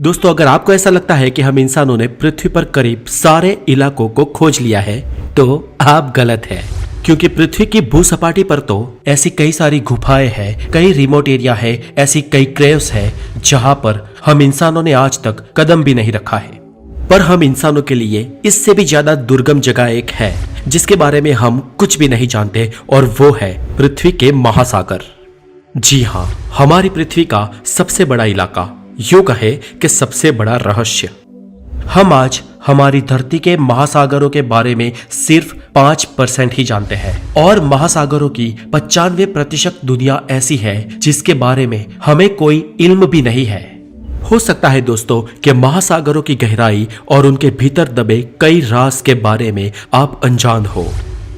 दोस्तों, अगर आपको ऐसा लगता है कि हम इंसानों ने पृथ्वी पर करीब सारे इलाकों को खोज लिया है तो आप गलत हैं, क्योंकि पृथ्वी की भूसपाटी पर तो ऐसी कई सारी गुफाएं हैं, कई रिमोट एरिया है, ऐसी कई क्रेव्स है जहां पर हम इंसानों ने आज तक कदम भी नहीं रखा है। पर हम इंसानों के लिए इससे भी ज्यादा दुर्गम जगह एक है जिसके बारे में हम कुछ भी नहीं जानते, और वो है पृथ्वी के महासागर। जी हाँ, हमारी पृथ्वी का सबसे बड़ा इलाका, यूं कहे कि सबसे बड़ा रहस्य। हम आज हमारी धरती के महासागरों के बारे में सिर्फ 5% ही जानते हैं, और महासागरों की 95% दुनिया ऐसी है जिसके बारे में हमें कोई इल्म भी नहीं है। हो सकता है दोस्तों कि महासागरों की गहराई और उनके भीतर दबे कई राज के बारे में आप अनजान हो,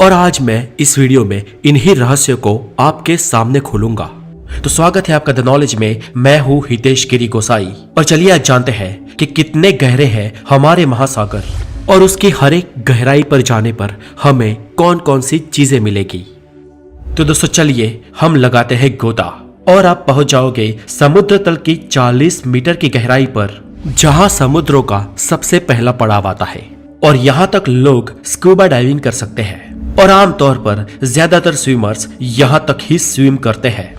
और आज मैं इस वीडियो में इन्हीं रहस्यों को आपके सामने खोलूंगा। तो स्वागत है आपका द नॉलेज में। मैं हूं हितेश गिरी गोसाई, और चलिए आज जानते हैं कि कितने गहरे हैं हमारे महासागर, और उसकी हर एक गहराई पर जाने पर हमें कौन कौन सी चीजें मिलेगी। तो दोस्तों चलिए हम लगाते हैं गोता, और आप पहुंच जाओगे समुद्र तल की 40 मीटर की गहराई पर, जहां समुद्रों का सबसे पहला पड़ाव आता है। और यहां तक लोग स्कूबा डाइविंग कर सकते हैं, और आमतौर पर ज्यादातर स्विमर्स यहां तक ही स्विम करते हैं।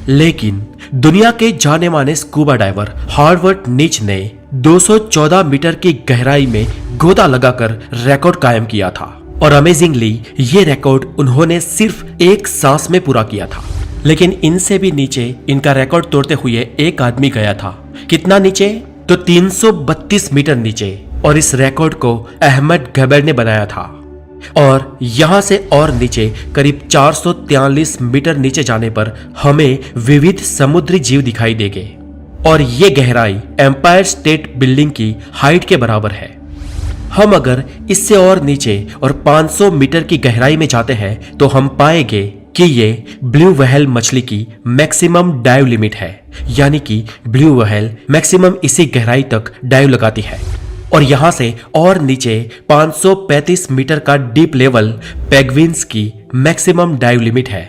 लेकिन दुनिया के जाने माने स्कूबा डाइवर हार्वर्ड नीच ने 214 मीटर की गहराई में गोता लगाकर रिकॉर्ड कायम किया था, और अमेजिंगली ये रिकॉर्ड उन्होंने सिर्फ एक सांस में पूरा किया था। लेकिन इनसे भी नीचे इनका रिकॉर्ड तोड़ते हुए एक आदमी गया था। कितना नीचे? तो 332 मीटर नीचे, और इस रिकॉर्ड को अहमद गबर ने बनाया था। और यहां से और नीचे करीब 443 मीटर नीचे जाने पर हमें विविध समुद्री जीव दिखाई देंगे, और ये गहराई एम्पायर स्टेट बिल्डिंग की हाइट के बराबर है। हम अगर इससे और नीचे और 500 मीटर की गहराई में जाते हैं तो हम पाएंगे कि ये ब्लू व्हेल मछली की मैक्सिमम डाइव लिमिट है, यानी कि ब्लू व्हेल मैक्सिमम इसी गहराई तक डाइव लगाती है। और यहां से और नीचे 535 मीटर का डीप लेवल पेंगुइन्स की मैक्सिमम डाइव लिमिट है।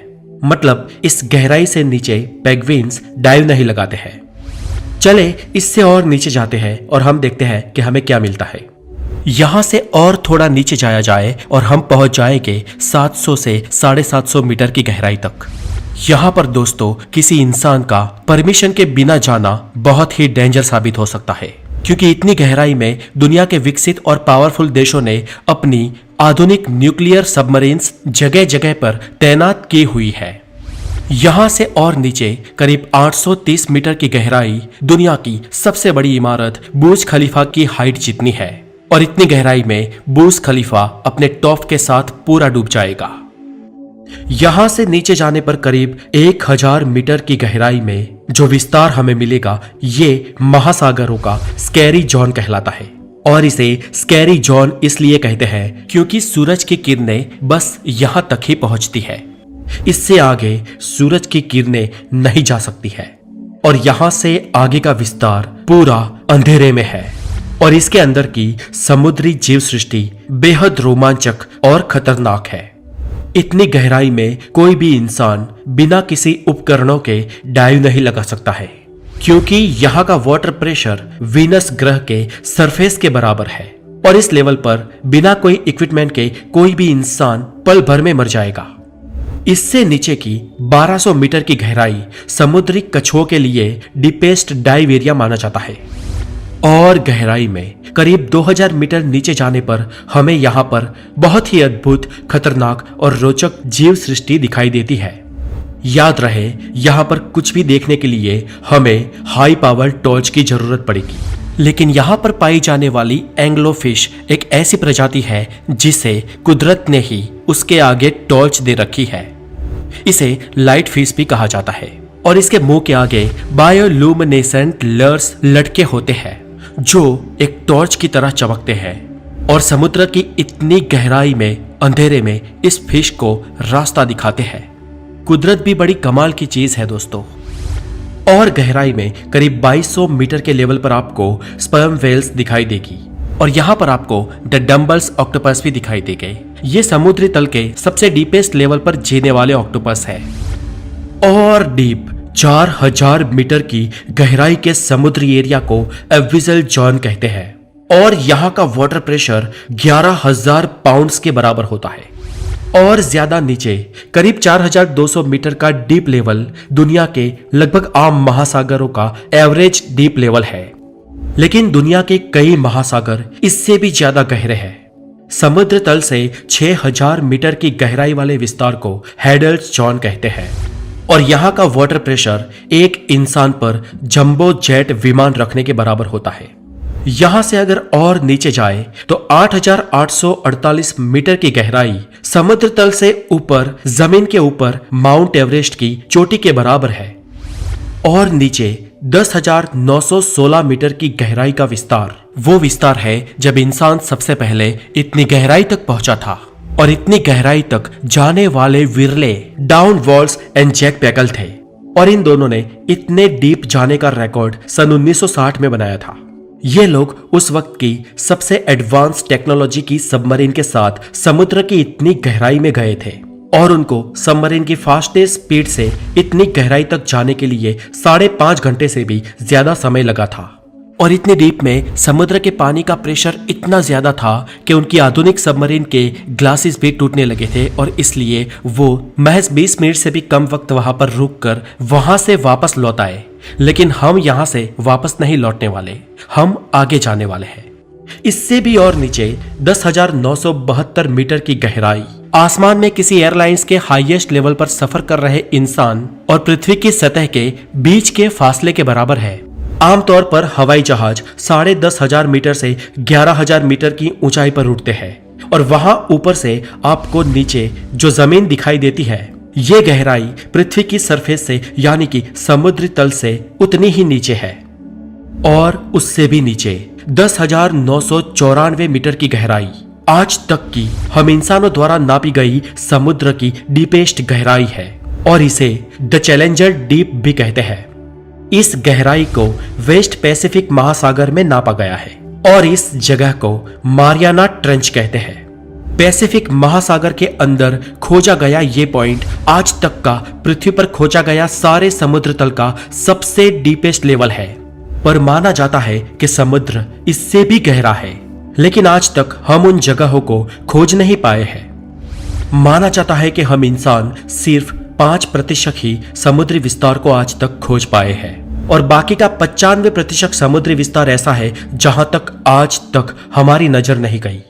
मतलब इस गहराई से नीचे पेंगुइन्स डाइव नहीं लगाते हैं। चले इससे और नीचे जाते हैं और हम देखते हैं कि हमें क्या मिलता है। यहां से और थोड़ा नीचे जाया जाए और हम पहुंच जाएंगे 700 से 750 मीटर की गहराई तक। यहां पर दोस्तों किसी इंसान का परमिशन के बिना जाना बहुत ही डेंजर साबित हो सकता है, क्योंकि इतनी गहराई में दुनिया के विकसित और पावरफुल देशों ने अपनी आधुनिक न्यूक्लियर सबमरीन्स जगह जगह पर तैनात की हुई है। यहां से और नीचे करीब 830 मीटर की गहराई दुनिया की सबसे बड़ी इमारत बुर्ज खलीफा की हाइट जितनी है, और इतनी गहराई में बुर्ज खलीफा अपने टॉप के साथ पूरा डूब जाएगा। यहां से नीचे जाने पर करीब 1000 मीटर की गहराई में जो विस्तार हमें मिलेगा, ये महासागरों का स्कैरी जोन कहलाता है। और इसे स्कैरी जोन इसलिए कहते हैं क्योंकि सूरज की किरणें बस यहां तक ही पहुंचती है, इससे आगे सूरज की किरणें नहीं जा सकती है। और यहां से आगे का विस्तार पूरा अंधेरे में है, और इसके अंदर की समुद्री जीव सृष्टि बेहद रोमांचक और खतरनाक है। इतनी गहराई में कोई भी इंसान बिना किसी उपकरणों के डाइव नहीं लगा सकता है, क्योंकि यहाँ का वाटर प्रेशर वीनस ग्रह के सरफेस के बराबर है, और इस लेवल पर बिना कोई इक्विपमेंट के कोई भी इंसान पल भर में मर जाएगा। इससे नीचे की 1200 मीटर की गहराई समुद्री कछुओं के लिए डीपेस्ट डाइव एरिया माना जाता है। और गहराई में करीब 2000 मीटर नीचे जाने पर हमें यहाँ पर बहुत ही अद्भुत, खतरनाक और रोचक जीव सृष्टि दिखाई देती है। याद रहे, यहाँ पर कुछ भी देखने के लिए हमें हाई पावर टॉर्च की जरूरत पड़ेगी। लेकिन यहाँ पर पाई जाने वाली एंग्लोफिश एक ऐसी प्रजाति है जिसे कुदरत ने ही उसके आगे टॉर्च दे रखी है। इसे लाइट फिश भी कहा जाता है, और इसके मुंह के आगे बायोलुमिनेसेंट लर्स लटके होते हैं जो एक टॉर्च की तरह चमकते हैं, और समुद्र की इतनी गहराई में अंधेरे में इस फिश को रास्ता दिखाते हैं। कुदरत भी बड़ी कमाल की चीज है दोस्तों। और गहराई में करीब 2200 मीटर के लेवल पर आपको स्पर्म वेल्स दिखाई देगी, और यहाँ पर आपको द डम्बल्स ऑक्टोपस भी दिखाई देंगे। ये समुद्री तल के सबसे डीपेस्ट लेवल पर जीने वाले ऑक्टोपस है। और डीप 4000 मीटर की गहराई के समुद्री एरिया को एबिसल जोन कहते हैं और यहाँ का वाटर प्रेशर 11,000 पाउंड्स के बराबर होता है। और ज्यादा नीचे करीब 4200 मीटर का डीप लेवल दुनिया के लगभग आम महासागरों का एवरेज डीप लेवल है। लेकिन दुनिया के कई महासागर इससे भी ज्यादा गहरे हैं। समुद्र तल से 6000 मीटर की गहराई वाले विस्तार को हैडल्स जोन कहते हैं और यहाँ का वाटर प्रेशर एक इंसान पर जंबो जेट विमान रखने के बराबर होता है। यहां से अगर और नीचे जाए तो 8848 मीटर की गहराई समुद्र तल से ऊपर जमीन के ऊपर माउंट एवरेस्ट की चोटी के बराबर है। और नीचे 10,916 मीटर की गहराई का विस्तार वो विस्तार है जब इंसान सबसे पहले इतनी गहराई तक पहुंचा था। और इतनी गहराई तक जाने वाले विरले डाउन वॉल्स एंड जैक पैकल थे और इन दोनों ने इतने डीप जाने का रिकॉर्ड सन 1960 में बनाया था। ये लोग उस वक्त की सबसे एडवांस टेक्नोलॉजी की सबमरीन के साथ समुद्र की इतनी गहराई में गए थे और उनको सबमरीन की फास्टेस्ट स्पीड से इतनी गहराई तक जाने के लिए 5.5 घंटे से भी ज्यादा समय लगा था। और इतनी डीप में समुद्र के पानी का प्रेशर इतना ज्यादा था कि उनकी आधुनिक सबमरीन के ग्लासेस भी टूटने लगे थे और इसलिए वो महज 20 मिनट से भी कम वक्त वहां पर रुककर वहां से वापस लौट आए। लेकिन हम यहां से वापस नहीं लौटने वाले, हम आगे जाने वाले हैं। इससे भी और नीचे 10,972 मीटर की गहराई आसमान में किसी एयरलाइंस के हाईएस्ट लेवल पर सफर कर रहे इंसान और पृथ्वी की सतह के बीच के फासले के बराबर है। आमतौर पर हवाई जहाज 10,500 मीटर से 11,000 मीटर की ऊंचाई पर उड़ते हैं और वहां ऊपर से आपको नीचे जो जमीन दिखाई देती है ये गहराई पृथ्वी की सरफेस से यानी कि समुद्री तल से उतनी ही नीचे है। और उससे भी नीचे 10,994 मीटर की गहराई आज तक की हम इंसानों द्वारा नापी गई समुद्र की डीपेस्ट गहराई है और इसे द चैलेंजर डीप भी कहते हैं। इस गहराई को वेस्ट पैसिफिक महासागर में नापा गया है और इस जगह को मारियाना ट्रेंच कहते हैं। पैसिफिक महासागर के अंदर खोजा गया ये पॉइंट आज तक का पृथ्वी पर खोजा गया सारे समुद्र तल का सबसे डीपेस्ट लेवल है। पर माना जाता है कि समुद्र इससे भी गहरा है, लेकिन आज तक हम उन जगहों को खोज नहीं पाए हैं। माना जाता है कि हम इंसान सिर्फ 5% ही समुद्री विस्तार को आज तक खोज पाए हैं और बाकी का 95% समुद्री विस्तार ऐसा है जहां तक आज तक हमारी नजर नहीं गई।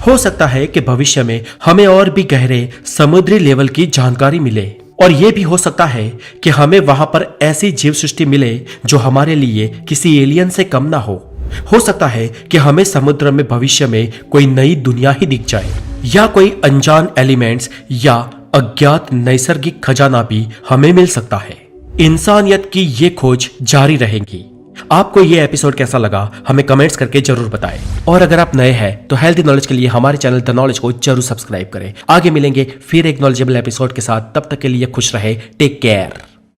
हो सकता है कि भविष्य में हमें और भी गहरे समुद्री लेवल की जानकारी मिले और यह भी हो सकता है कि हमें वहां पर ऐसी जीव सृष्टि मिले जो हमारे लिए किसी एलियन से कम ना हो सकता है कि हमें समुद्र में भविष्य में कोई नई दुनिया ही दिख जाए या कोई अनजान एलिमेंट्स या अज्ञात नैसर्गिक खजाना भी हमें मिल सकता है। इंसानियत की ये खोज जारी रहेगी। आपको ये एपिसोड कैसा लगा हमें कमेंट्स करके जरूर बताएं और अगर आप नए हैं तो हेल्दी नॉलेज के लिए हमारे चैनल द नॉलेज को जरूर सब्सक्राइब करें। आगे मिलेंगे फिर एक नॉलेजेबल एपिसोड के साथ, तब तक के लिए खुश रहे, टेक केयर।